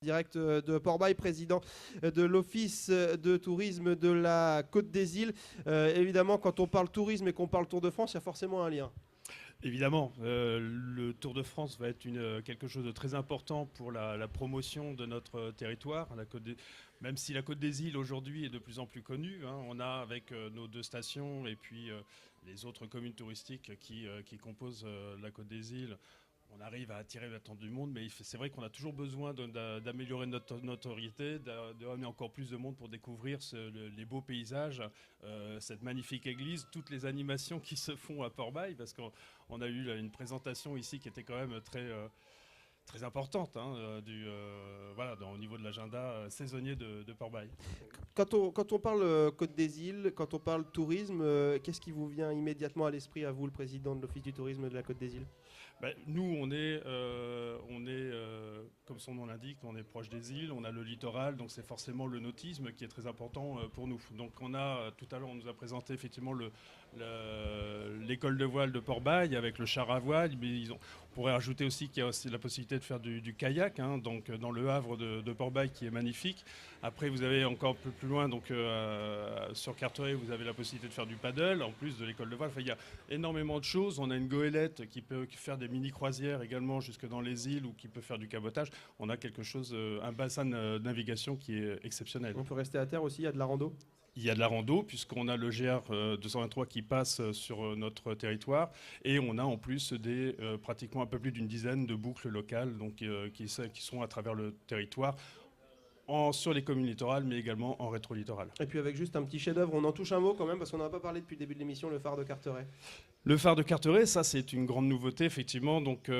Direct de Port-Bail, président de l'Office de tourisme de la Côte des Îles. Évidemment, quand on parle tourisme et qu'on parle Tour de France, il y a forcément un lien. Évidemment, le Tour de France va être quelque chose de très important pour la promotion de notre territoire. Même si la Côte des Îles aujourd'hui est de plus en plus connue, hein, on a avec nos deux stations et puis les autres communes touristiques qui composent la Côte des Îles, on arrive à attirer l'attention du monde, mais c'est vrai qu'on a toujours besoin d'améliorer notre notoriété, de ramener encore plus de monde pour découvrir les beaux paysages, cette magnifique église, toutes les animations qui se font à Port-Bail, parce qu'on a eu une présentation ici qui était quand même très importante, hein, au niveau de l'agenda saisonnier de Port-Bail. Quand on parle Côte des Îles, quand on parle tourisme, qu'est-ce qui vous vient immédiatement à l'esprit, à vous, le président de l'Office du tourisme de la Côte des Îles? Nous, on est comme son nom l'indique, on est proche des îles, on a le littoral, donc c'est forcément le nautisme qui est très important pour nous. Donc tout à l'heure, on nous a présenté effectivement l'école de voile de Port-Bail avec le char à voile, mais on pourrait rajouter aussi qu'il y a aussi la possibilité de faire du kayak, hein, donc dans le havre de Port-Bail qui est magnifique. Après, vous avez encore un peu plus loin, donc sur Carteret, vous avez la possibilité de faire du paddle, en plus de l'école de voile. Enfin, il y a énormément de choses. On a une goélette qui peut faire des mini-croisières également jusque dans les îles ou qui peut faire du cabotage. On a un bassin de navigation qui est exceptionnel. On peut rester à terre aussi, il y a de la rando? Il y a de la rando puisqu'on a le GR 223 qui passe sur notre territoire et on a en plus pratiquement un peu plus d'une dizaine de boucles locales donc, qui sont à travers le territoire. Sur les communes littorales, mais également en rétro-littoral. Et puis avec juste un petit chef-d'œuvre, on en touche un mot quand même, parce qu'on n'en a pas parlé depuis le début de l'émission, le phare de Carteret. Le phare de Carteret, ça c'est une grande nouveauté effectivement. Donc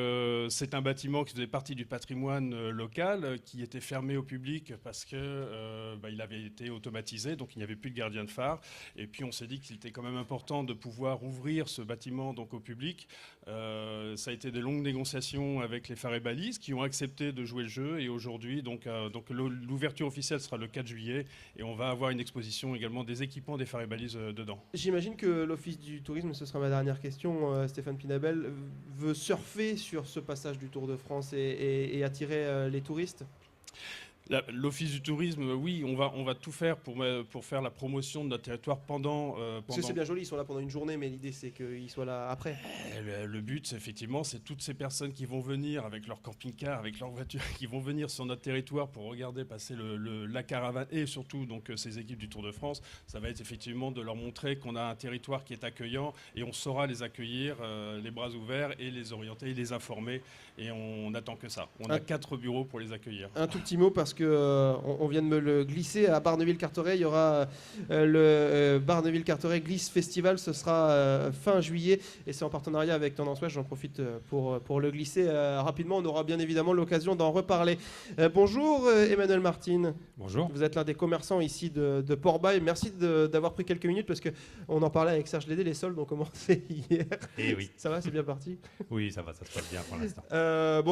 c'est un bâtiment qui faisait partie du patrimoine local, qui était fermé au public parce que il avait été automatisé, donc il n'y avait plus de gardien de phare. Et puis on s'est dit qu'il était quand même important de pouvoir ouvrir ce bâtiment donc au public. Ça a été des longues négociations avec les phares et balises qui ont accepté de jouer le jeu. Et aujourd'hui, donc l'ouverture officielle sera le 4 juillet et on va avoir une exposition également des équipements des phares et balises dedans. J'imagine que l'Office du tourisme, ce sera ma dernière question, Stéphane Pinabel, veut surfer sur ce passage du Tour de France et attirer les touristes? L'Office du tourisme, oui, on va tout faire pour faire la promotion de notre territoire pendant... Parce que c'est bien joli, ils sont là pendant une journée, mais l'idée c'est qu'ils soient là après. Le but, effectivement, c'est toutes ces personnes qui vont venir avec leur camping-car, avec leur voiture, qui vont venir sur notre territoire pour regarder passer la caravane et surtout donc, ces équipes du Tour de France. Ça va être effectivement de leur montrer qu'on a un territoire qui est accueillant et on saura les accueillir, les bras ouverts et les orienter et les informer. Et on n'attend que ça. On a 4 bureaux pour les accueillir. Un tout petit mot parce que on vient de me le glisser à Barneville-Carteret. Il y aura le Barneville-Carteret Glisse Festival. Ce sera fin juillet et c'est en partenariat avec Tendance Ouest. J'en profite pour le glisser rapidement. On aura bien évidemment l'occasion d'en reparler. Bonjour Emmanuel Martin. Bonjour. Vous êtes l'un des commerçants ici de Port-Bail. Merci d'avoir pris quelques minutes parce qu'on en parlait avec Serge Lédé. Les soldes ont commencé hier. Et oui. Ça va, c'est bien parti? Oui, ça va, ça se passe bien pour l'instant.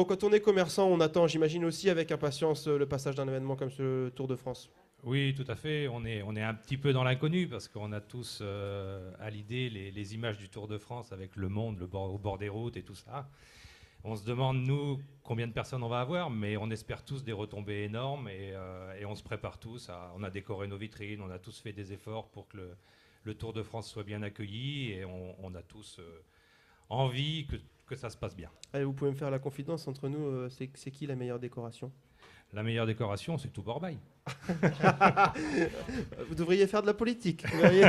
Quand on est commerçant, on attend, j'imagine aussi avec impatience, le passage d'un événement comme ce Tour de France. Oui, tout à fait. On est un petit peu dans l'inconnu parce qu'on a tous à l'idée les images du Tour de France avec le monde, au bord des routes et tout ça. On se demande, nous, combien de personnes on va avoir, mais on espère tous des retombées énormes et on se prépare tous. On a décoré nos vitrines, on a tous fait des efforts pour que le Tour de France soit bien accueilli et on a tous envie que ça se passe bien. Allez, vous pouvez me faire la confidence entre nous, c'est qui la meilleure décoration? La meilleure décoration, c'est tout Port-Bail. Vous devriez faire de la politique. Vous voyez,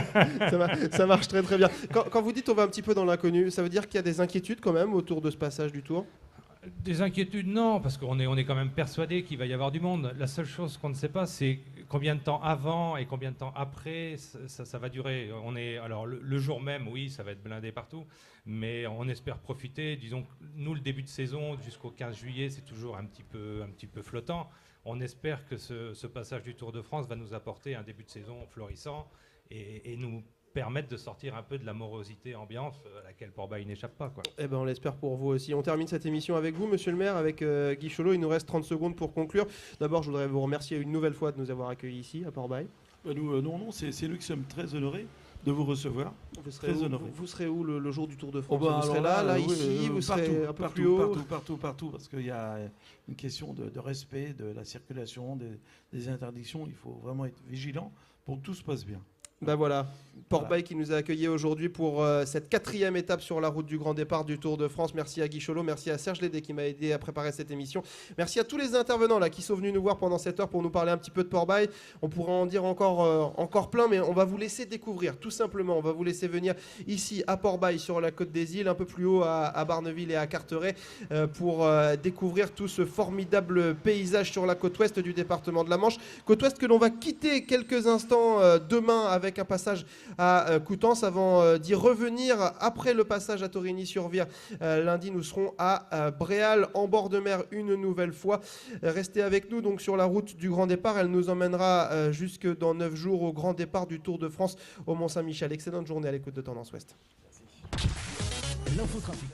ça marche très très bien. Quand vous dites on va un petit peu dans l'inconnu, ça veut dire qu'il y a des inquiétudes quand même autour de ce passage du Tour? Des inquiétudes, non, parce qu'on est quand même persuadé qu'il va y avoir du monde. La seule chose qu'on ne sait pas, c'est combien de temps avant et combien de temps après ça va durer. Alors le jour même, oui, ça va être blindé partout, mais on espère profiter. Disons, nous, le début de saison jusqu'au 15 juillet, c'est toujours un petit peu flottant. On espère que ce passage du Tour de France va nous apporter un début de saison florissant et nous permettre de sortir un peu de la morosité ambiance à laquelle Port-Bail n'échappe pas, quoi. Eh ben, on l'espère pour vous aussi. On termine cette émission avec vous, monsieur le maire, avec Guy Cholot. Il nous reste 30 secondes pour conclure. D'abord, je voudrais vous remercier une nouvelle fois de nous avoir accueillis ici, à Port-Bail. Non, c'est nous qui sommes très honorés, de vous recevoir. Vous serez Très où, honoré. vous serez où le jour du Tour de France? Oh bah, Vous serez alors là, oui, ici, vous serez un peu plus haut? Partout, parce qu'il y a une question de respect de la circulation, des interdictions. Il faut vraiment être vigilant pour que tout se passe bien. Ben voilà, Port-Bail qui nous a accueillis aujourd'hui pour cette 4e étape sur la route du grand départ du Tour de France. Merci à Guy Cholot, merci à Serge Lédé qui m'a aidé à préparer cette émission. Merci à tous les intervenants là qui sont venus nous voir pendant cette heure pour nous parler un petit peu de Port-Bail. On pourrait en dire encore plein, mais on va vous laisser découvrir tout simplement. On va vous laisser venir ici à Port-Bail sur la côte des îles, un peu plus haut à Barneville et à Carteret pour découvrir tout ce formidable paysage sur la côte ouest du département de la Manche. Côte ouest que l'on va quitter quelques instants demain avec un passage à Coutances avant d'y revenir après le passage à Torigny-sur-Vire. Lundi, nous serons à Bréal en bord de mer une nouvelle fois. Restez avec nous donc sur la route du grand départ. Elle nous emmènera jusque dans 9 jours au grand départ du Tour de France au Mont-Saint-Michel. Excellente journée à l'écoute de Tendance Ouest. L'infotrafic.